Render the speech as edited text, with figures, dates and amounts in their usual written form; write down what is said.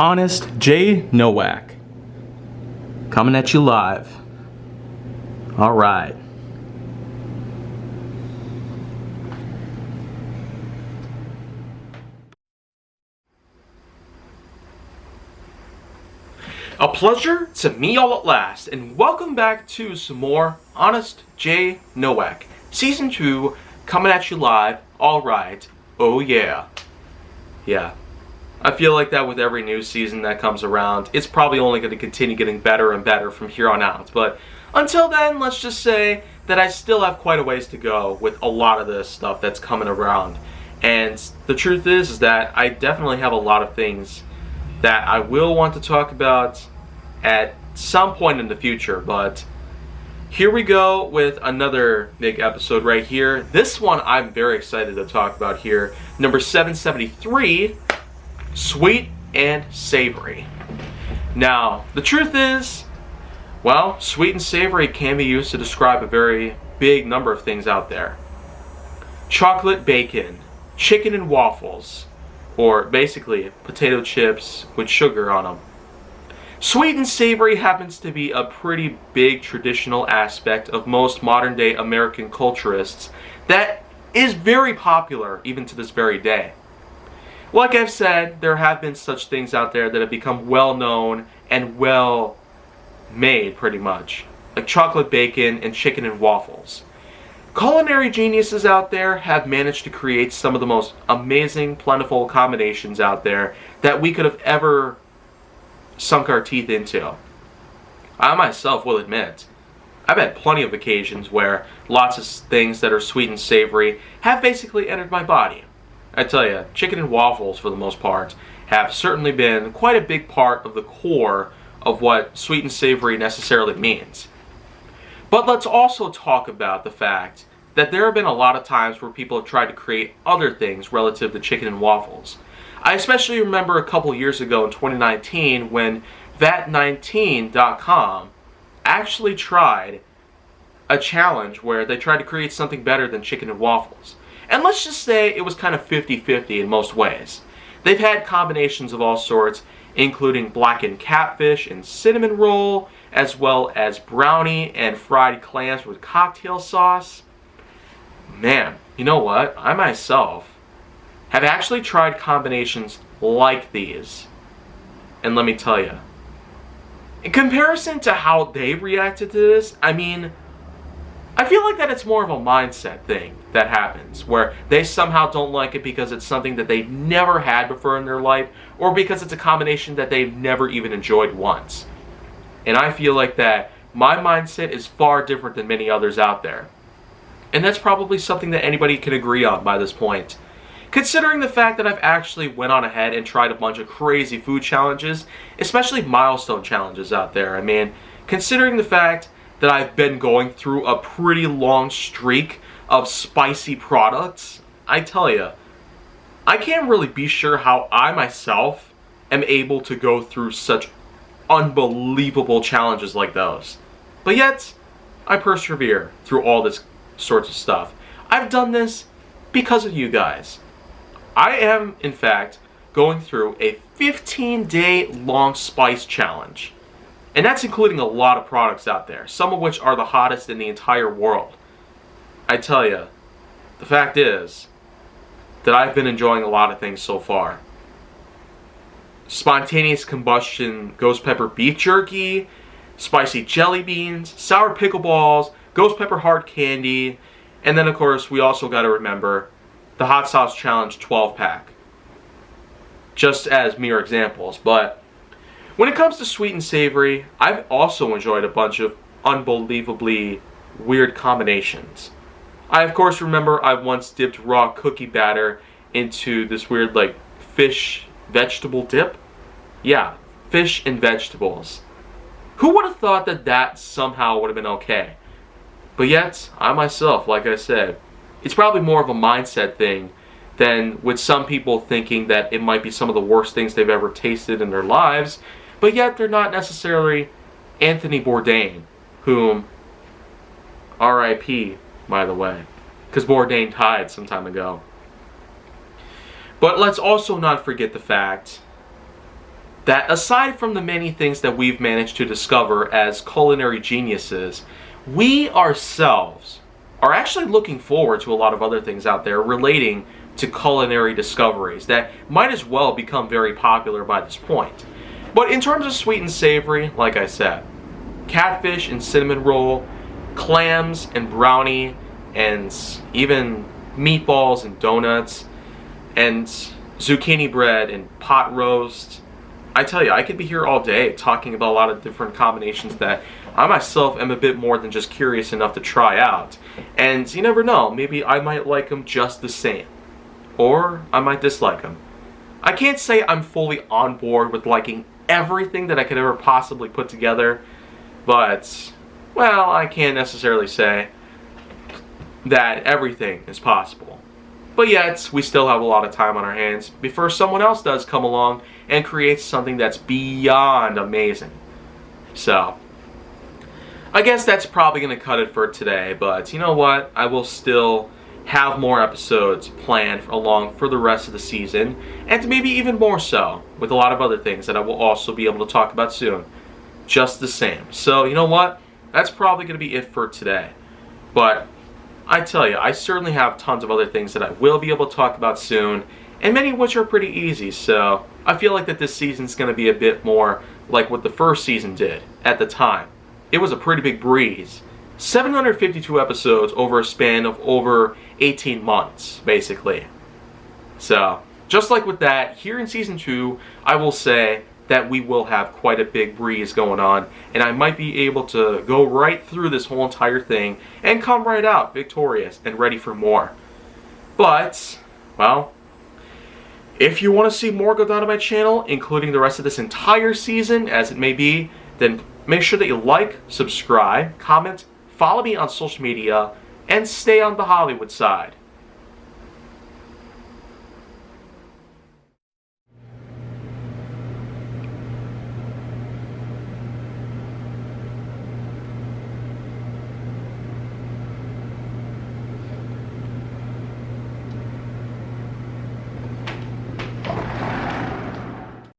Honest J. Nowak. Coming at you live. All right. A pleasure to meet y'all at last, and welcome back to some more Honest J. Nowak. Season 2, coming at you live. Alright. Oh yeah. Yeah. I feel like that with every new season that comes around. It's probably only going to continue getting better and better from here on out. But until then, let's just say that I still have quite a ways to go with a lot of this stuff that's coming around. And the truth is that I definitely have a lot of things that I will want to talk about at some point in the future. But here we go with another big episode right here. This one I'm very excited to talk about here. Number 773, Sweet and Savory. Now, the truth is, well, sweet and savory can be used to describe a very big number of things out there. Chocolate bacon, chicken and waffles, or basically potato chips with sugar on them. Sweet and savory happens to be a pretty big traditional aspect of most modern day American culturists that is very popular even to this very day. Like I've said, there have been such things out there that have become well known and well made pretty much, like chocolate bacon and chicken and waffles. Culinary geniuses out there have managed to create some of the most amazing, plentiful combinations out there that we could have ever sunk our teeth into. I myself will admit, I've had plenty of occasions where lots of things that are sweet and savory have basically entered my body. I tell you, chicken and waffles for the most part have certainly been quite a big part of the core of what sweet and savory necessarily means. But let's also talk about the fact that there have been a lot of times where people have tried to create other things relative to chicken and waffles. I especially remember a couple years ago in 2019 when VAT19.com actually tried a challenge where they tried to create something better than chicken and waffles. And let's just say it was kind of 50-50 in most ways. They've had combinations of all sorts, including blackened catfish and cinnamon roll, as well as brownie and fried clams with cocktail sauce. Man, you know what? I myself have actually tried combinations like these. And let me tell you, in comparison to how they reacted to this, I mean, I feel like that it's more of a mindset thing that happens, where they somehow don't like it because it's something that they've never had before in their life, or because it's a combination that they've never even enjoyed once. And I feel like that my mindset is far different than many others out there. And that's probably something that anybody can agree on by this point. Considering the fact that I've actually went on ahead and tried a bunch of crazy food challenges, especially milestone challenges out there. I mean, considering the fact that I've been going through a pretty long streak of spicy products, I tell you, I can't really be sure how I myself am able to go through such unbelievable challenges like those. But yet, I persevere through all this sorts of stuff. I've done this because of you guys. I am, in fact, going through a 15-day long spice challenge. And that's including a lot of products out there, some of which are the hottest in the entire world. I tell you, the fact is that I've been enjoying a lot of things so far. Spontaneous combustion ghost pepper beef jerky, spicy jelly beans, sour pickleballs, ghost pepper hard candy, and then of course we also got to remember the hot sauce challenge 12-pack. Just as mere examples, but when it comes to sweet and savory, I've also enjoyed a bunch of unbelievably weird combinations. I of course remember I once dipped raw cookie batter into this weird like fish vegetable dip. Yeah, fish and vegetables. Who would have thought that that somehow would have been okay? But yet, I myself, like I said, it's probably more of a mindset thing than with some people thinking that it might be some of the worst things they've ever tasted in their lives, but yet they're not necessarily Anthony Bourdain, whom, R.I.P., by the way, because Bourdain died some time ago. But let's also not forget the fact that aside from the many things that we've managed to discover as culinary geniuses, we ourselves are actually looking forward to a lot of other things out there relating to culinary discoveries that might as well become very popular by this point. But in terms of sweet and savory, like I said, catfish and cinnamon roll, clams and brownie, and even meatballs and donuts, and zucchini bread and pot roast. I tell you, I could be here all day talking about a lot of different combinations that I myself am a bit more than just curious enough to try out. And you never know, maybe I might like them just the same. Or I might dislike them. I can't say I'm fully on board with liking everything that I could ever possibly put together, but, well, I can't necessarily say that everything is possible. But yet, we still have a lot of time on our hands before someone else does come along and creates something that's beyond amazing. So, I guess that's probably going to cut it for today, but you know what? I will still have more episodes planned along for the rest of the season, and maybe even more so, with a lot of other things that I will also be able to talk about soon. Just the same. So, you know what? That's probably going to be it for today. But I tell you, I certainly have tons of other things that I will be able to talk about soon, and many of which are pretty easy, so I feel like that this season's going to be a bit more like what the first season did at the time. It was a pretty big breeze. 752 episodes over a span of over 18 months, basically. So, just like with that, here in Season 2, I will say that we will have quite a big breeze going on, and I might be able to go right through this whole entire thing and come right out victorious and ready for more. But, well, if you want to see more go down on my channel, including the rest of this entire season, as it may be, then make sure that you like, subscribe, comment, follow me on social media, and stay on the Hollywood side.